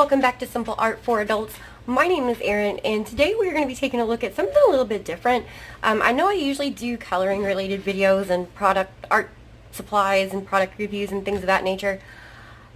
welcome back to Simple Art for Adults. My name is Erin, and today we're going to be taking a look at something a little bit different. I know I usually do coloring related videos and product art supplies and product reviews and things of that nature,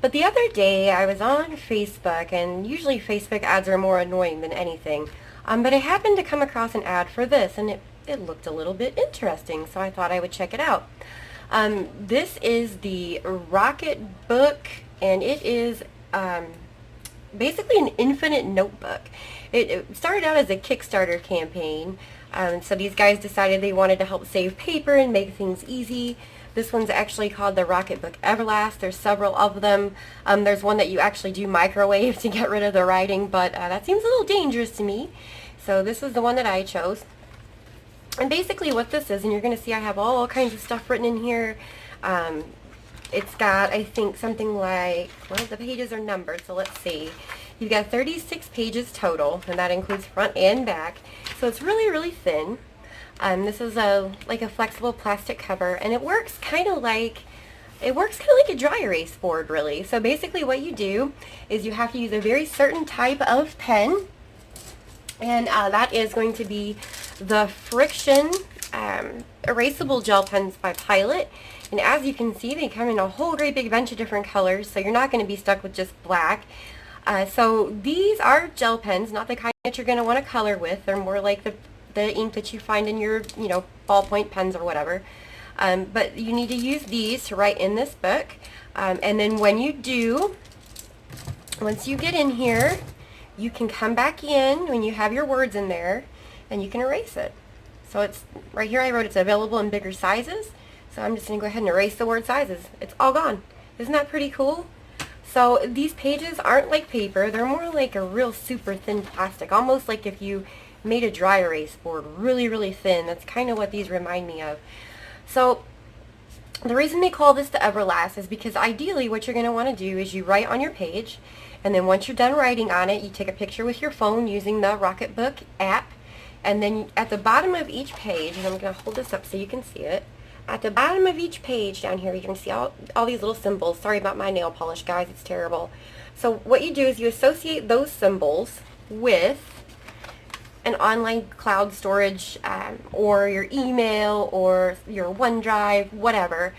but the other day I was on Facebook, and usually Facebook ads are more annoying than anything, but I happened to come across an ad for this, and it looked a little bit interesting, so I thought I would check it out. This is the Rocketbook, and it is basically an infinite notebook. It started out as a Kickstarter campaign, so these guys decided they wanted to help save paper and make things easy. This one's actually called the Rocketbook Everlast. There's several of them. There's one that you actually do microwave to get rid of the writing, but that seems a little dangerous to me. So this is the one that I chose. And basically what this is, and you're going to see I have all kinds of stuff written in here. It's got, I think, something like, well, the pages are numbered, so let's see. You've got 36 pages total, and that includes front and back. So it's really, really thin. This is like a flexible plastic cover, and it works kind of like a dry erase board, really. So basically what you do is you have to use a very certain type of pen, and that is going to be the Frixion erasable gel pens by Pilot. And as you can see, they come in a whole great big bunch of different colors, so you're not going to be stuck with just black. So these are gel pens, not the kind that you're going to want to color with. They're more like the ink that you find in your, ballpoint pens or whatever. But you need to use these to write in this book. And then when you do, once you get in here, you can come back in when you have your words in there, and you can erase it. So it's right here I wrote it's available in bigger sizes. So I'm just going to go ahead and erase the word sizes. It's all gone. Isn't that pretty cool? So these pages aren't like paper. They're more like a real super thin plastic. Almost like if you made a dry erase board. Really, really thin. That's kind of what these remind me of. So the reason they call this the Everlast is because ideally what you're going to want to do is you write on your page, and then once you're done writing on it, you take a picture with your phone using the Rocketbook app, and then at the bottom of each page, and I'm going to hold this up so you can see it, at the bottom of each page down here, you can see all these little symbols. Sorry about my nail polish, guys. It's terrible. So what you do is you associate those symbols with an online cloud storage or your email or your OneDrive, whatever.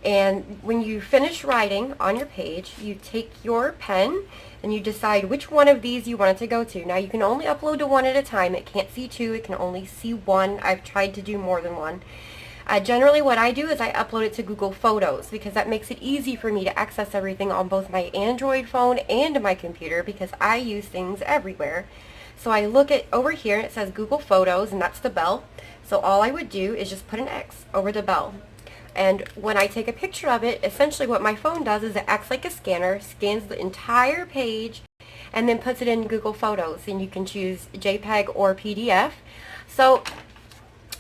And when you finish writing on your page, you take your pen and you decide which one of these you want it to go to. Now you can only upload to one at a time. It can't see two. It can only see one. I've tried to do more than one. Generally what I do is I upload it to Google Photos because that makes it easy for me to access everything on both my Android phone and my computer because I use things everywhere. So I look at over here and it says Google Photos, and that's the bell. So all I would do is just put an X over the bell. And when I take a picture of it, essentially what my phone does is it acts like a scanner, scans the entire page, and then puts it in Google Photos. And you can choose JPEG or PDF. So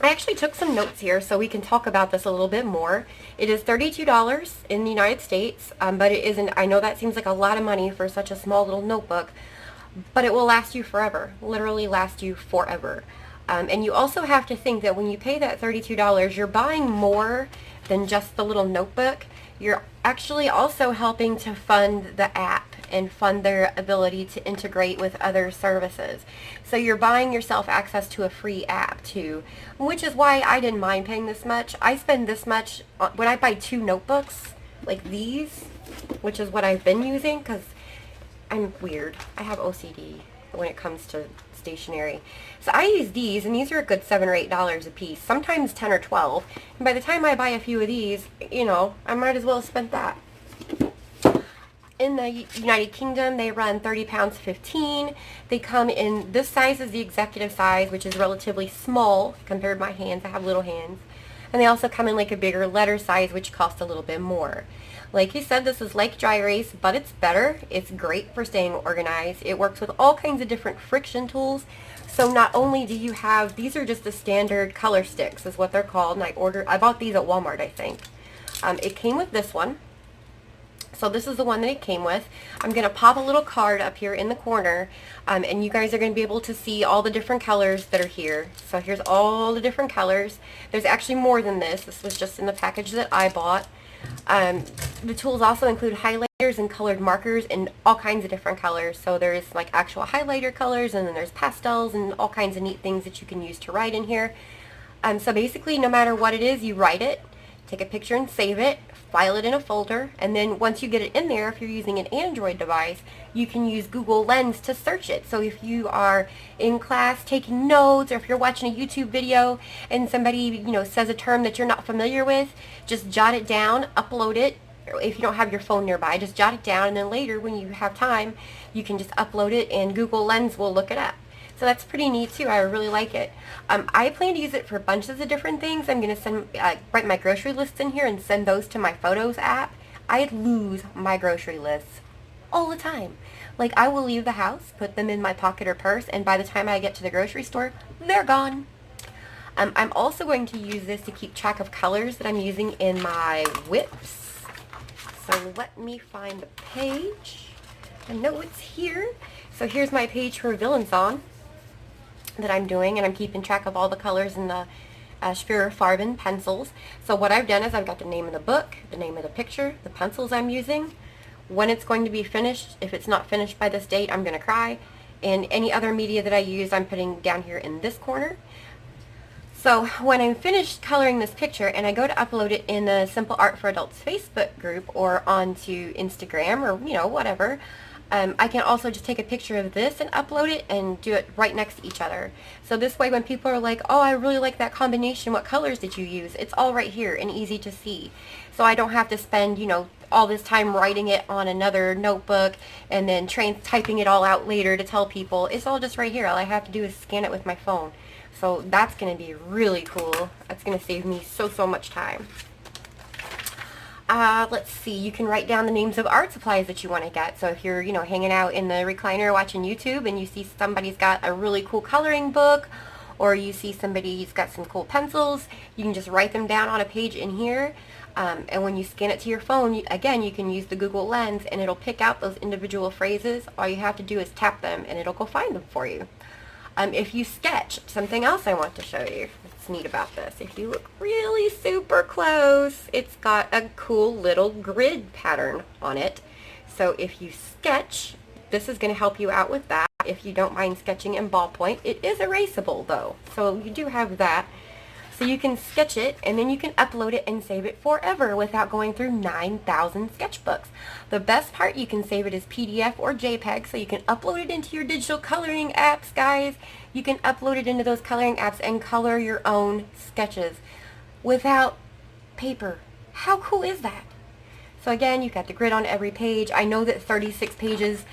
I actually took some notes here so we can talk about this a little bit more. It is $32 in the United States, but it isn't. I know that seems like a lot of money for such a small little notebook, but it will last you forever, literally last you forever. And you also have to think that when you pay that $32, you're buying more than just the little notebook. You're actually also helping to fund the app and fund their ability to integrate with other services. So you're buying yourself access to a free app too, which is why I didn't mind paying this much. I spend this much when I buy two notebooks like these, which is what I've been using because I'm weird. I have OCD when it comes to stationery. So I use these, and these are a good $7 or $8 a piece, sometimes 10 or 12. And by the time I buy a few of these, I might as well have spent that. In the United Kingdom, they run 30 pounds 15. They come in, this size is the executive size, which is relatively small compared to my hands. I have little hands. And they also come in like a bigger letter size, which costs a little bit more. Like he said, this is like dry erase, but it's better. It's great for staying organized. It works with all kinds of different Frixion tools. So not only do you have, these are just the standard ColorSticks is what they're called, and I bought these at Walmart, I think. It came with this one. So this is the one that it came with. I'm going to pop a little card up here in the corner, and you guys are going to be able to see all the different colors that are here. So here's all the different colors. There's actually more than this. This was just in the package that I bought. The tools also include highlighters and colored markers in all kinds of different colors. So there's like actual highlighter colors, and then there's pastels and all kinds of neat things that you can use to write in here. So basically, no matter what it is, you write it, take a picture and save it, file it in a folder, and then once you get it in there, if you're using an Android device, you can use Google Lens to search it. So if you are in class taking notes, or if you're watching a YouTube video and somebody, says a term that you're not familiar with, just jot it down, upload it. If you don't have your phone nearby, just jot it down, and then later when you have time, you can just upload it and Google Lens will look it up. So that's pretty neat too. I really like it. I plan to use it for bunches of different things. I'm going to write my grocery lists in here and send those to my Photos app. I lose my grocery lists all the time. Like, I will leave the house, put them in my pocket or purse, and by the time I get to the grocery store, they're gone. I'm also going to use this to keep track of colors that I'm using in my whips. So let me find the page. I know it's here. So here's my page for Villain Song that I'm doing, and I'm keeping track of all the colors in the Farben pencils. So what I've done is I've got the name of the book, the name of the picture, the pencils I'm using, when it's going to be finished. If it's not finished by this date, I'm going to cry. And any other media that I use, I'm putting down here in this corner. So when I'm finished coloring this picture and I go to upload it in the Simple Art for Adults Facebook group or onto Instagram or, whatever, I can also just take a picture of this and upload it and do it right next to each other. So this way when people are like, oh, I really like that combination, what colors did you use? It's all right here and easy to see. So I don't have to spend, all this time writing it on another notebook and then typing it all out later to tell people. It's all just right here. All I have to do is scan it with my phone. So that's going to be really cool. That's going to save me so much time. Let's see, you can write down the names of art supplies that you want to get. So if you're, hanging out in the recliner watching YouTube and you see somebody's got a really cool coloring book, or you see somebody's got some cool pencils, you can just write them down on a page in here. And when you scan it to your phone, again, you can use the Google Lens and it'll pick out those individual phrases. All you have to do is tap them and it'll go find them for you. If you sketch, something else I want to show you that's neat about this. If you look really super close, it's got a cool little grid pattern on it. So if you sketch, this is going to help you out with that. If you don't mind sketching in ballpoint, it is erasable though. So you do have that. So you can sketch it and then you can upload it and save it forever without going through 9,000 sketchbooks. The best part, you can save it as PDF or JPEG, so you can upload it into your digital coloring apps, guys. You can upload it into those coloring apps and color your own sketches without paper. How cool is that? So again, you've got the grid on every page. I know that 36 pages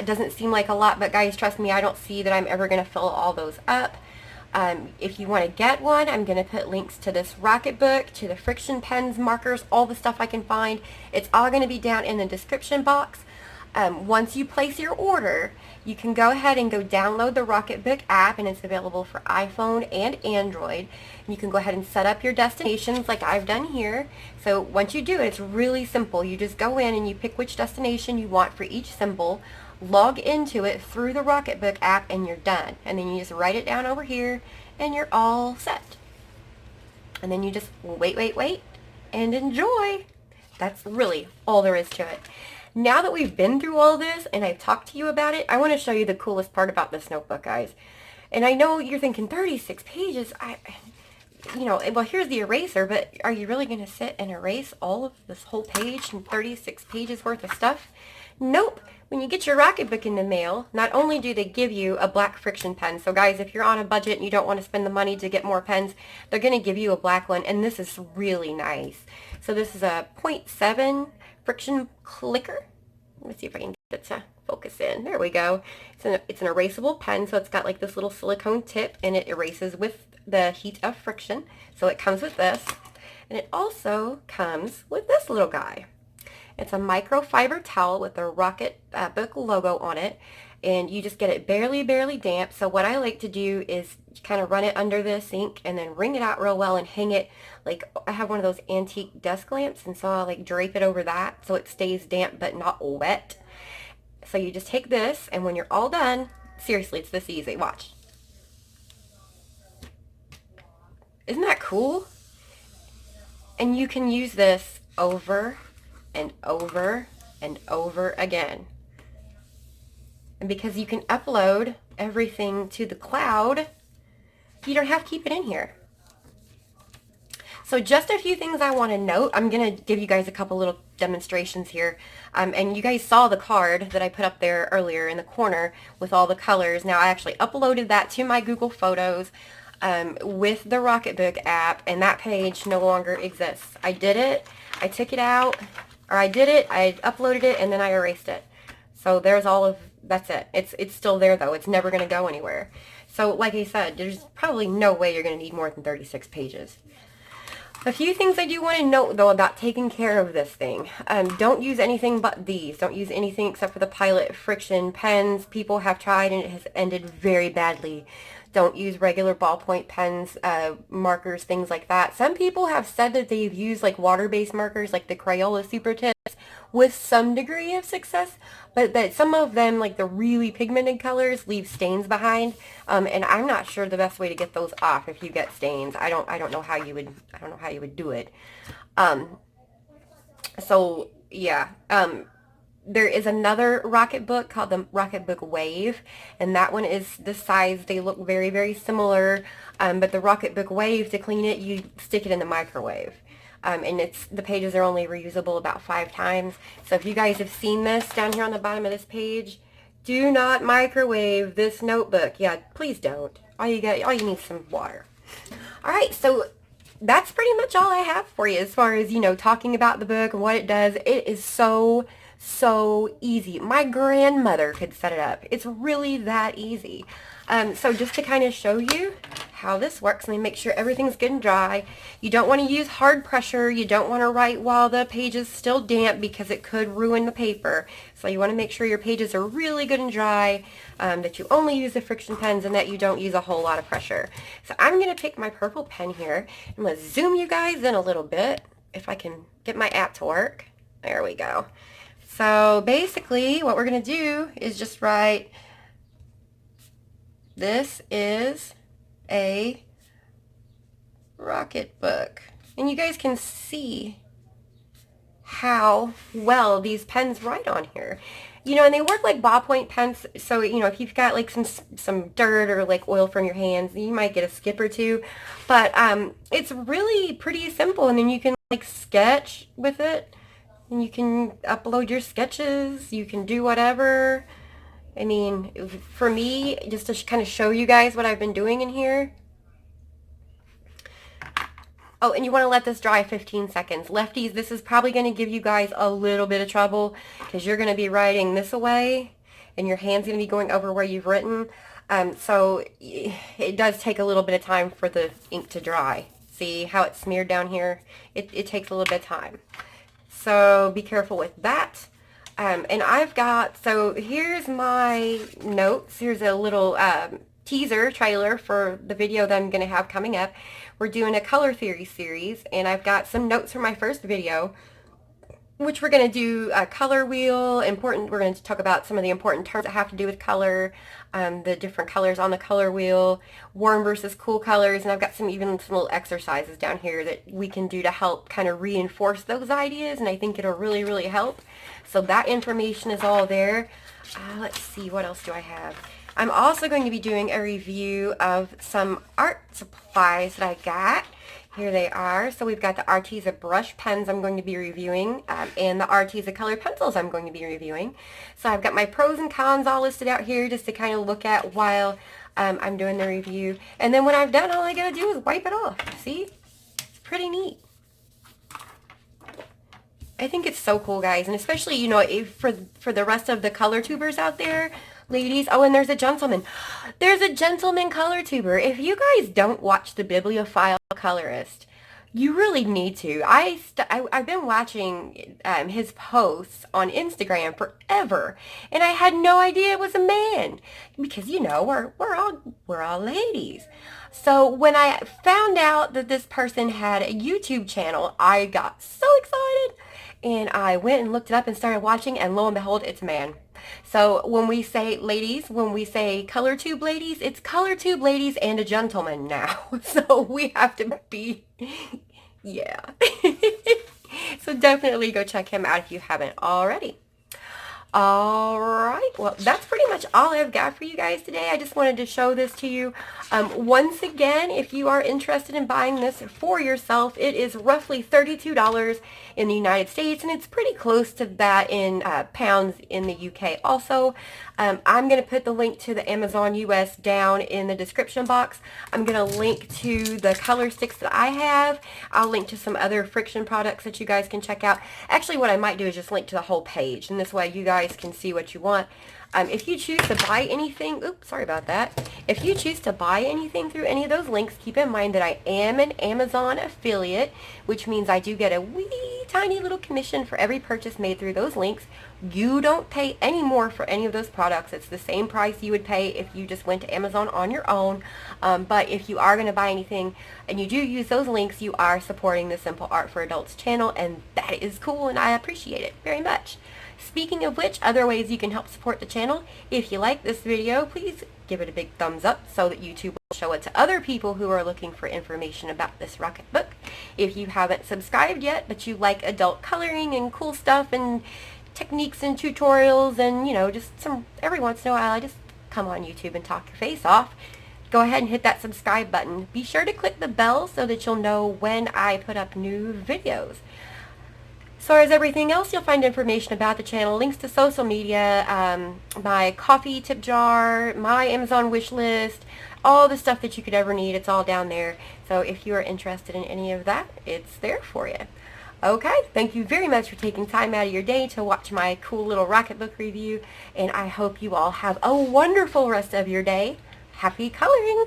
doesn't seem like a lot, but guys, trust me, I don't see that I'm ever going to fill all those up. If you want to get one, I'm going to put links to this Rocketbook, to the Frixion pens, markers, all the stuff I can find. It's all going to be down in the description box. Once you place your order, you can go ahead and go download the Rocketbook app, and it's available for iPhone and Android. You can go ahead and set up your destinations like I've done here. So once you do it, it's really simple. You just go in and you pick which destination you want for each symbol, log into it through the Rocketbook app, and you're done. And then you just write it down over here and you're all set. And then you just wait and enjoy. That's really all there is to it. Now that we've been through all this and I've talked to you about it, I want to show you the coolest part about this notebook, guys. And I know you're thinking 36 pages, well, here's the eraser, but are you really going to sit and erase all of this whole page and 36 pages worth of stuff? Nope. When you get your Rocketbook in the mail, not only do they give you a black Frixion pen, so guys, if you're on a budget and you don't want to spend the money to get more pens, they're going to give you a black one, and this is really nice. So this is a 0.7 Frixion clicker. Let me see if I can get it to focus in. There we go. It's an erasable pen, so it's got like this little silicone tip, and it erases with the heat of friction. So it comes with this, and it also comes with this little guy. It's a microfiber towel with the Rocketbook logo on it, and you just get it barely damp. So what I like to do is kind of run it under the sink and then wring it out real well and hang it, like I have one of those antique desk lamps, and so I'll like drape it over that so it stays damp but not wet. So you just take this, and when you're all done, seriously, it's this easy. Watch. Isn't that cool? And you can use this over and over and over again. And because you can upload everything to the cloud, you don't have to keep it in here. So just a few things I want to note. I'm going to give you guys a couple little demonstrations here. And you guys saw the card that I put up there earlier in the corner with all the colors. Now I actually uploaded that to my Google Photos with the Rocketbook app, and that page no longer exists. I did it, I took it out, or I did it, I uploaded it, and then I erased it. So there's all of, that's it. It's still there though. It's never going to go anywhere. So like I said, there's probably no way you're going to need more than 36 pages. A few things I do want to note, though, about taking care of this thing. Don't use anything but these. Don't use anything except for the Pilot Frixion pens. People have tried and it has ended very badly. Don't use regular ballpoint pens, markers, things like that. Some people have said that they've used like water-based markers like the Crayola Super Tips with some degree of success, but that some of them, like the really pigmented colors, leave stains behind, and I'm not sure the best way to get those off if you get stains. I don't know how you would do it. So yeah, there is another Rocketbook called the Rocketbook Wave, and that one is the size. They look very, very similar, but the Rocketbook Wave, to clean it, you stick it in the microwave. And the pages are only reusable about 5 times. So if you guys have seen this down here on the bottom of this page, do not microwave this notebook. Yeah, please don't. All you need is some water. All right, so that's pretty much all I have for you as far as, you know, talking about the book and what it does. It is so easy. My grandmother could set it up. It's really that easy. So just to kind of show you how this works, let me make sure everything's good and dry. You don't want to use hard pressure. You don't want to write while the page is still damp because it could ruin the paper. So you want to make sure your pages are really good and dry, that you only use the Frixion pens, and that you don't use a whole lot of pressure. So I'm going to take my purple pen here. I'm going to zoom you guys in a little bit if I can get my app to work. There we go. So basically what we're going to do is just write, this is a Rocketbook. And you guys can see how well these pens write on here. You know, and they work like ballpoint pens, so, you know, if you've got like some dirt or like oil from your hands, you might get a skip or two. But it's really pretty simple, and then you can like sketch with it. And you can upload your sketches, you can do whatever. I mean, for me, just to kind of show you guys what I've been doing in here. Oh, and you want to let this dry 15 seconds. Lefties, this is probably going to give you guys a little bit of trouble because you're going to be writing this away and your hand's going to be going over where you've written. So it does take a little bit of time for the ink to dry. See how it's smeared down here? It takes a little bit of time. So be careful with that. And I've got, so here's my notes. Here's a little teaser trailer for the video that I'm going to have coming up. We're doing a color theory series, and I've got some notes from my first video, which we're going to do a color wheel, we're going to talk about some of the important terms that have to do with color, the different colors on the color wheel, warm versus cool colors, and I've got even some little exercises down here that we can do to help kind of reinforce those ideas, and I think it'll really, really help. So that information is all there. Let's see, what else do I have? I'm also going to be doing a review of some art supplies that I got. Here they are. So we've got the Arteza brush pens I'm going to be reviewing, and the Arteza color pencils I'm going to be reviewing. So I've got my pros and cons all listed out here just to kind of look at while I'm doing the review. And then when I'm done, all I gotta do is wipe it off. See? It's pretty neat. I think it's so cool, guys, and especially, you know, for the rest of the color tubers out there, ladies. Oh, and there's a gentleman. There's a gentleman color tuber. If you guys don't watch the Bibliophile Colorist, you really need to. I've been watching his posts on Instagram forever, and I had no idea it was a man because, you know, we're all ladies. So when I found out that this person had a YouTube channel, I got so excited, and I went and looked it up and started watching, and lo and behold, it's a man. So when we say ladies, when we say color tube ladies, it's color tube ladies and a gentleman now. So we have to be, yeah. So definitely go check him out if you haven't already. Alright, well that's pretty much all I've got for you guys today. I just wanted to show this to you. Once again, if you are interested in buying this for yourself, it is roughly $32 in the United States, and it's pretty close to that in pounds in the UK also. I'm going to put the link to the Amazon US down in the description box. I'm going to link to the color sticks that I have. I'll link to some other Frixion products that you guys can check out. Actually, what I might do is just link to the whole page, and this way you guys can see what you want. If you choose to buy anything, oops, sorry about that. If you choose to buy anything through any of those links, keep in mind that I am an Amazon affiliate, which means I do get a wee tiny little commission for every purchase made through those links. You don't pay any more for any of those products. It's the same price you would pay if you just went to Amazon on your own. But if you are going to buy anything and you do use those links, you are supporting the Simple Art for Adults channel, and that is cool, and I appreciate it very much. Speaking of which, other ways you can help support the channel, if you like this video, please give it a big thumbs up so that YouTube will show it to other people who are looking for information about this Rocketbook. If you haven't subscribed yet, but you like adult coloring and cool stuff and techniques and tutorials and, you know, just some, every once in a while I just come on YouTube and talk your face off, go ahead and hit that subscribe button. Be sure to click the bell so that you'll know when I put up new videos. As far as everything else, you'll find information about the channel, links to social media, my coffee tip jar, my Amazon wish list, all the stuff that you could ever need. It's all down there. So if you are interested in any of that, it's there for you. Okay, thank you very much for taking time out of your day to watch my cool little Rocketbook review, and I hope you all have a wonderful rest of your day. Happy coloring!